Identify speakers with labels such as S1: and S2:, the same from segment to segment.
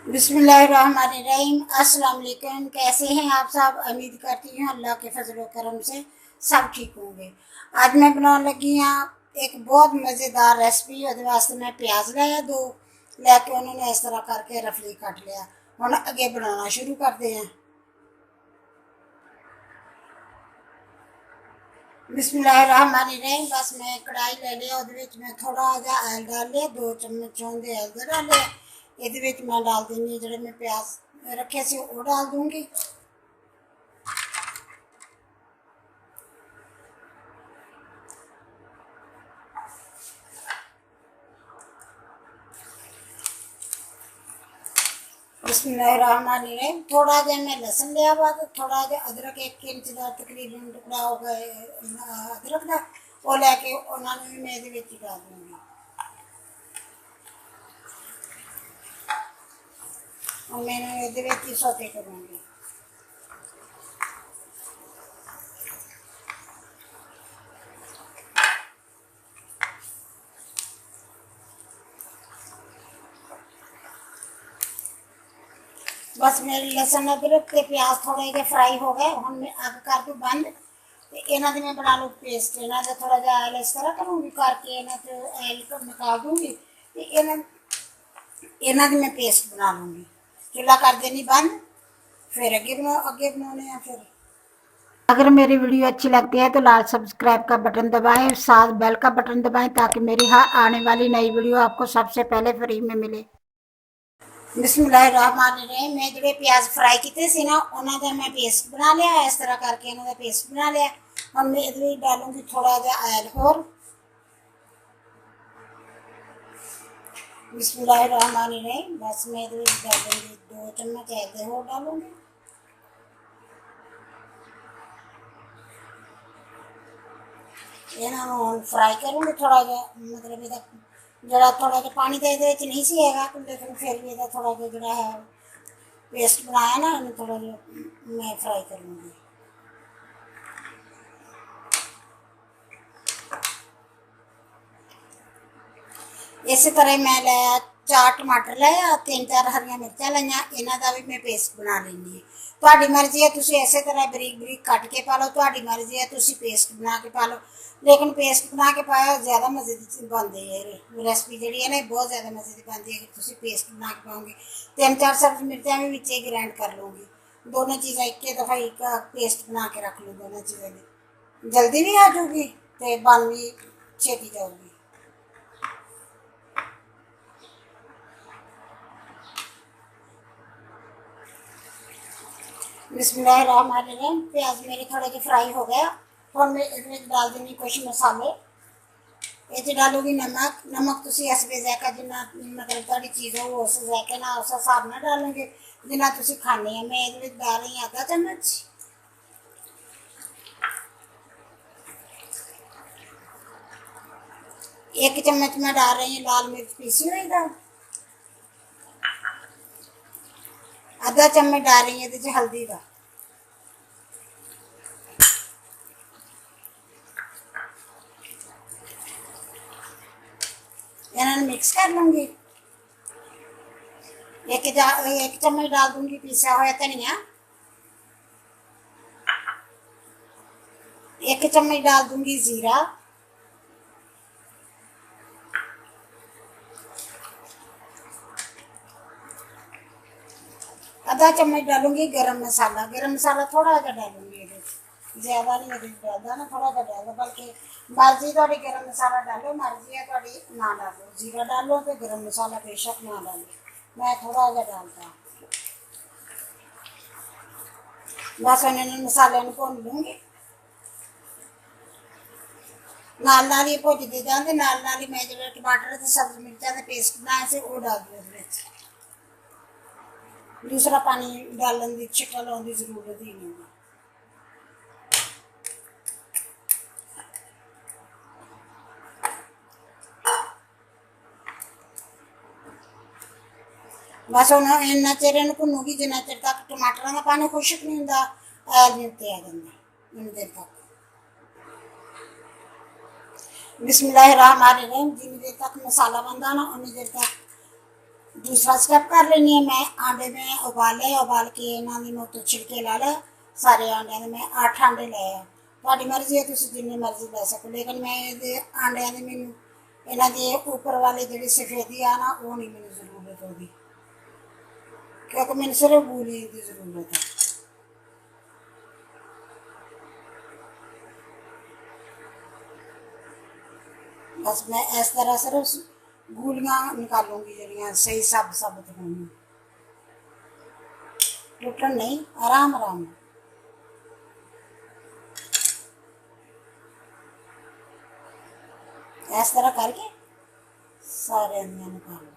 S1: बिस्मिल्लाहिर्रहमानिर्रहीम। अस्सलाम वालेकुम। कैसे हैं आप सब? उम्मीद करती हूँ अल्लाह के फजल करम से सब ठीक होंगे। आज मैं बनाने लगी हाँ एक बहुत मज़ेदार रेसिपी। और वास्ते मैं प्याज लाया दो लैके उन्होंने इस तरह करके रफली कट लिया। हम अगे बनाना शुरू करते हैं। बिस्मिल्लाहिर्रहमानिर्रहीम। बस मैं कढ़ाई ले लिया, मैं थोड़ा जहा ऑयल डाल लिया, 2 चम्मच होंगे ऑयल का डाल लिया। ये मैं डाल देंगी जोड़े मैं प्याज रखे से वो डाल दूंगी। बिस्मिल्लाहिर्रहमानिर्रहीम। थोड़ा जहा मैं लहसुन लिया हुआ, तो थोड़ा जहा अदरक 1 इंच का तकरीबन टुकड़ा हो गया अदरक का, वो लैके उन्होंने भी मैं ये डाल दूंगी। और मैंने ये सौते करूँगी। बस मेरे लहसुन अदरक के प्याज थोड़े जे फ्राई हो गए। हम मैं अग कर दूँ बंद। तो इन्हों की मैं बना लूँ पेस्ट। इन्हों का थोड़ा जहा ऑयल इस तरह करूँगी करके इन्हों तो ऑयल को निकाल दूँगी। तो इन्हों की मैं पेस्ट बना लूँगी। चूल्हा कर देनी बंद, फिर अगे बनाने हैं। फिर अगर मेरी वीडियो अच्छी लगती है तो लाल सब्सक्राइब का बटन दबाएं, साथ बेल का बटन दबाएं ताकि मेरी हर आने वाली नई वीडियो आपको सबसे पहले फ्री में मिले। बिस्मिल्लाहिर्रहमानिर्रहीम। मैं जो प्याज फ्राई किए थे ना उन्होंने मैं पेस्ट बना लिया। इस तरह करके इन्होंने पेस्ट बना लिया। हम मैं ये डालूंगी थोड़ा जहा ऑयल होर। बिस्मिल्लाहिर्रहमानिर्रहीम। बस मैं ये डालूंगी 2 चम्मच ऑयल होर डालूंगी। इन्हों फ्राई करूँगी थोड़ा जहा, मतलब ये जरा थोड़ा जहा पानी तो ये नहीं सी है, लेकिन फिर भी थोड़ा जो है पेस्ट बनाया ना इन्हें थोड़ा जो मैं फ्राई करूँगी। इस तरह मैं लिया 4 टमाटर लिया, 3-4 हरिया मिर्चा लिया। इन्हों का भी मैं पेस्ट बना लेंगी। थोड़ी मर्जी है, तुम इस तरह बरीक बरीक कट के पा लो। थोड़ी मर्जी है, तुम पेस्ट बना के पा लो। लेकिन पेस्ट बना के पाया ज़्यादा मज़े की बनती है। रेसिपी जी है ना बहुत ज़्यादा मज़े की बनती है अगर तुम पेस्ट बना के पाओगे। 3-4 सब्ज़ मिर्चा भी बिचे ग्राइंड कर लूँगी। दोनों चीज़ें एक दफ़ा एक पेस्ट बना के रख लूँ। दोनों चीज़ें भी जल्दी भी आ जाऊगी तो बन भी छेती जाऊगी। बिस्मिल्लाहिर्रहमानिर्रहीम। प्याज मेरे थोड़े जो फ्राई हो गया। और मैं इसमें डाल देंगी कुछ मसाले। ये डालूगी नमक। नमक तुम इस जायका जिन्ना मतलब थोड़ी चीज़ हो उस जायके ना उस हिसाब न डालोगे जिन्ना तुम खाने हैं। मैं ये डाल रही आधा चम्मच। 1 चम्मच मैं डाल रही हूँ लाल मिर्च पीसी हुई का। आधा चम्मच डाल रही हूँ ये हल्दी का। इन्होंने मिक्स कर लूँगी। 1 चम्मच डाल दूँगी पीसा हुआ धनिया। 1 चम्मच डाल दूँगी ज़ीरा। आधा चम्मच डालूंगी गरम मसाला। गरम मसाला थोड़ा सा डालूंगी, ज़्यादा नहीं डालता ना, थोड़ा सा डालो। बल्कि मर्जी थोड़ी गरम मसाला डालो, मर्जी है थोड़ी ना डालो। जीरा डालो तो गरम मसाला बेशक ना डालो, मैं थोड़ा सा डालता। बस उन्होंने मसाले भुन लूँगी। नाल नाल ही भुजते जाते, नाल नाल ही मैं जो टमाटर तो सब्ज़ मिर्चा का पेस्ट बनाया से वो डाल दूँ। दूसरा पानी डालने की छिक्का लाने की जरूरत ही नहीं। बस हम इन्ना चिर इन भुनूगी जिन्ना चिर तक टमाटर का पानी खुश्क नहीं होंगे ऐल नहीं उत्ते आ जाता उन्नी देर तक। बिस्मिल्लाहिर्रहमानिर्रहीम। जिन्नी देर तक मसाला बनता ना उन्नी देर तक दूसरा स्टेप कर लेनी है मैं। आंडे में उबाले, उबाल के इन्हों की मैं तो छिड़के ला लिया सारे आंडिया मैं 8 आंडे ले आ। थोड़ी मर्जी है, तुम जिन्नी मर्जी ले सको, लेकिन मैं आंडिया की मैनू इन्हों की उपर वाली जी सफेदी आ ना, वो नहीं मैंने जरूरत होगी, क्योंकि मैंने सिर्फ बूली की जरूरत है। बस मैं इस तरह सिर्फ गूलियां निकालूंगी जड़ियाँ सही सब साबित होंगी, टूटन नहीं, आराम आराम। इस तरह करके सारे अंदियां निकाल लो।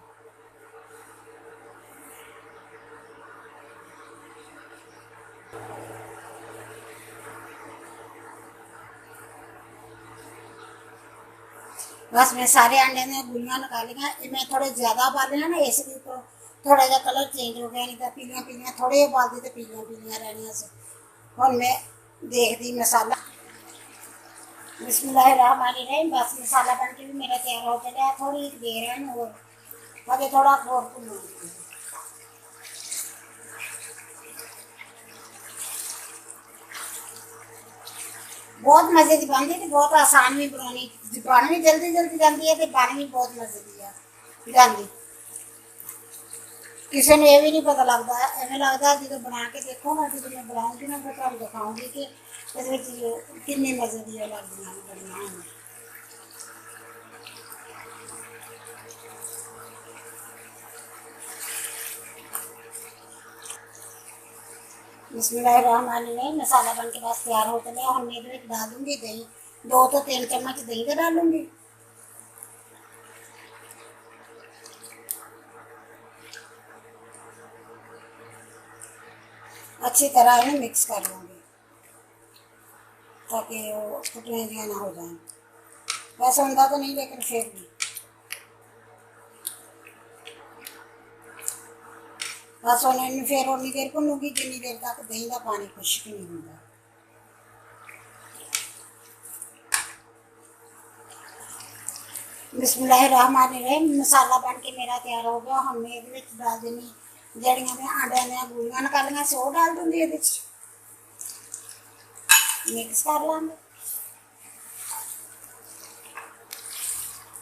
S1: बस मैं सारे अंडे ने गुलियां निकालियां, मैं थोड़े ज्यादा उबाले ना इसलिए तो थोड़ा जहा कलर चेंज हो गया, नहीं तो पीलियां पीलियां थोड़े उबालती तो पीलियां पीलियां रहनियां सी। हुण मैं देखदी मसाला। बिस्मिल्लाहिर्रहमानिर्रहीम। बस मसाला बन के भी मेरा तैयार हो चलिया, थोड़ी देर है ना और अभी थोड़ा और भुनूंगी। बहुत मजे की बनती है, बहुत आसान भी बनानी, बन भी जल्दी जल्दी जाती है, बन भी बहुत मजे की है जाती। किसी ने यह भी नहीं पता लगता, एवं लगता जो बना के देखो ना, जो मैं बनाऊँगी ना मैं तुम दिखाऊँगी कि किन्नी मजे दी लगदियां बड़ियां होण। बिस्मिल्लाहिर्रहमानिर्रहीम। मसाला बन के बस तैयार हो चलिया। हम मैं ये डाल दूँगी दही, 2 तो 3 चम्मच दही का डालूँगी। अच्छी तरह इन्हें मिक्स कर लूँगी ताकि वो फुटने जिया ना हो जाए। वैसे होंदा तो नहीं, लेकिन फिर भी बस उन्हें फिर उन्नी देर भुनूंगी जिन्नी देर तक दही का पानी खुश्क नहीं होता। बिस्मिल्लाहिर्रहमानिर्रहीम। मसाला बन के मेरा तैयार हो गया। हम मैं ये डाल देनी जड़ियाँ मैं आंडिया दियाँ गोलियां निकालियां से, वो डाल दूँगी ये मिक्स कर लाँगे।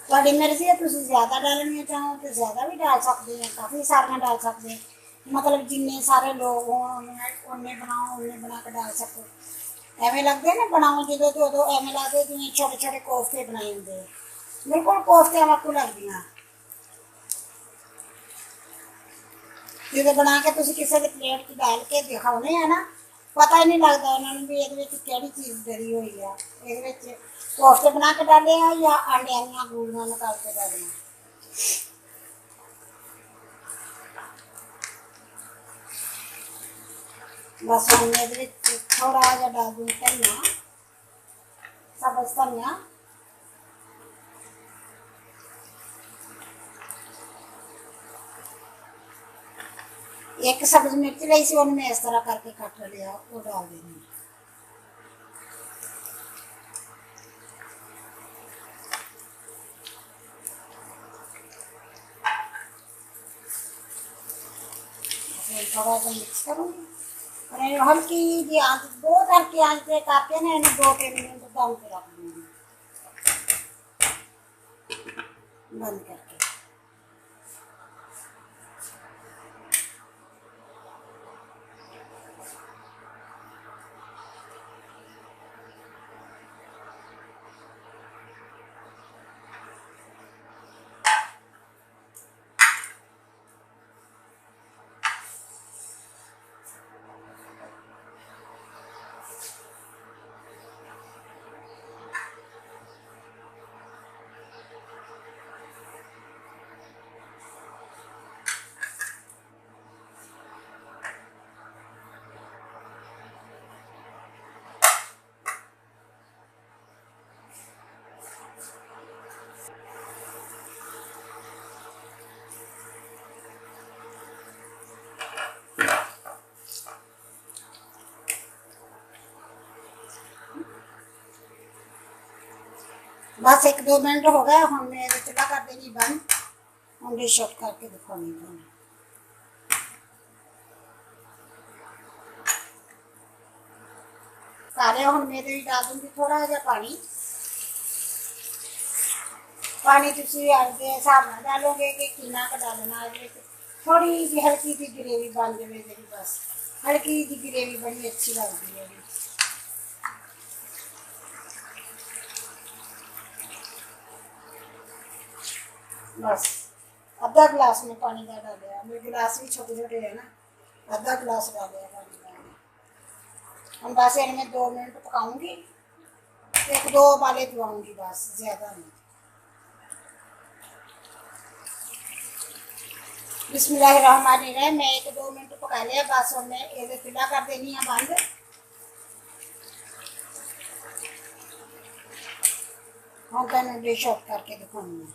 S1: थोड़ी मर्जी है, तुम ज्यादा डालनी चाहो तो ज्यादा भी डाल सकते हैं, काफ़ी सारियाँ डाल सकते हैं, मतलब जिन्ने सारे लोग हों उन्ने बनाओ, उन्ने बना के डाल सको। एवं लगते हैं ना बनाओ जो तो एवं लगते जिन्हें छोटे छोटे कोफ्ते बनाए होंगे, बिल्कुल कोफ्ते वाकू लगदियां। जो बना के तुम किसी की प्लेट च डाल के दिखाने है ना, पता ही नहीं लगता उन्होंने भी ये कि चीज़ डरी हुई है। ये कोफ्ते बना के डाले हैं या अंडिया दियां गोलियां निकाल के डाले हैं। बस हम थोड़ा जहा डाल दूँ धनिया, सब्ज धनिया, एक सब्ज मिर्च ली सी उन्हें मैं इस तरह करके कट लिया, वो डाल देनी। थोड़ा सा मिक्स करूँगी और हल्की जी आँच, बहुत हल्की आँच पे करके ना इन्हें 2-3 मिनट दम पे रख दूँगी बंद करके। बस 1-2 मिनट हो गए, हम मैं चूल्हा कर देनी बंद। हम डिश आउट करके दिखाऊंगी तुहानू। काले हम मेरे भी डाल दूंगी थोड़ा जहा पानी। पानी तुम आपके हिसाब ना डालोगे कि कितना का डालना है। थोड़ी जी हल्की सी ग्रेवी बन जाए जी, बस हल्की जी ग्रेवी बड़ी अच्छी लगती है। बस आधा गिलास में पानी का डालिया, मेरे गिलास भी छोटे छोटे है ना, आधा गिलास डालिया पानी का। हम बस इनमें 2 मिनट पकाऊंगी, 1-2 उबाले दवाऊंगी बस, ज़्यादा नहीं। बिस्मिल्लाहिर्रहमानिर्रहीम। मैं 1-2 मिनट पका लिया बस, मैं ये चूल्हा कर देनी है बंद। हम तेन डिश आउट करके दिखाऊंगी।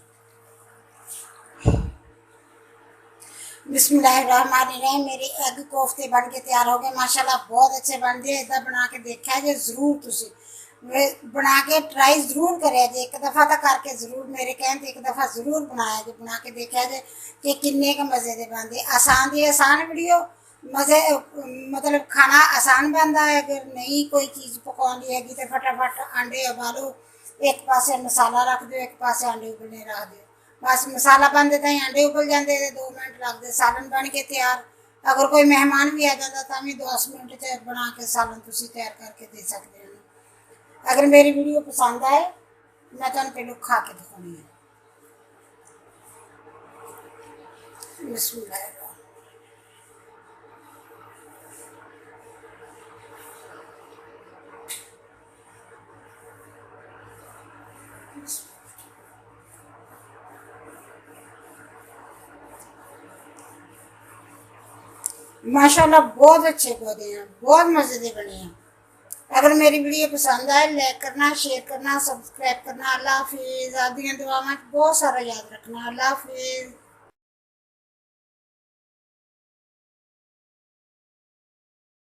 S1: बिस्मिल्लाहिर्रहमानिर्रहीम। मेरे एग कोफ्ते बन के तैयार हो गए माशाल्लाह, बहुत अच्छे बन गए। इदा बना के देखा जे जरूर, तुम बना के ट्राई जरूर करे जे, एक दफ़ा तो करके जरूर, मेरे कहन एक दफ़ा जरूर बनाया जे, बना के देखा जे कि किन्ने के मज़े के बनते। आसान दी आसान वीडियो, मज़े मतलब खाना आसान बनता है। अगर नहीं कोई चीज़ पकानी हैगी तो फटाफट आंडे उबालो, एक पासे मसाला रख दो, एक पासे आंडे उबलने रख दो, बस मसाला बनते ताई आंडे उबल जाते, 2 मिनट लगते, सालन बन के तैयार। अगर कोई मेहमान भी आ जाता तो भी 10 मिनट से बना के सालन तुम तैयार करके दे सकते हो। अगर मेरी वीडियो पसंद आए, मैं तुम पहले खा के दिखाऊंगी। बिस्मिल्लाह। माशाल्लाह बहुत अच्छे पौधे हैं, बहुत मज़े के बने हैं। अगर मेरी वीडियो पसंद आए, लाइक करना, शेयर करना, सब्सक्राइब करना। अल्लाह हाफिज़। आप दुआ में बहुत सारा याद रखना। अल्लाह हाफिज़।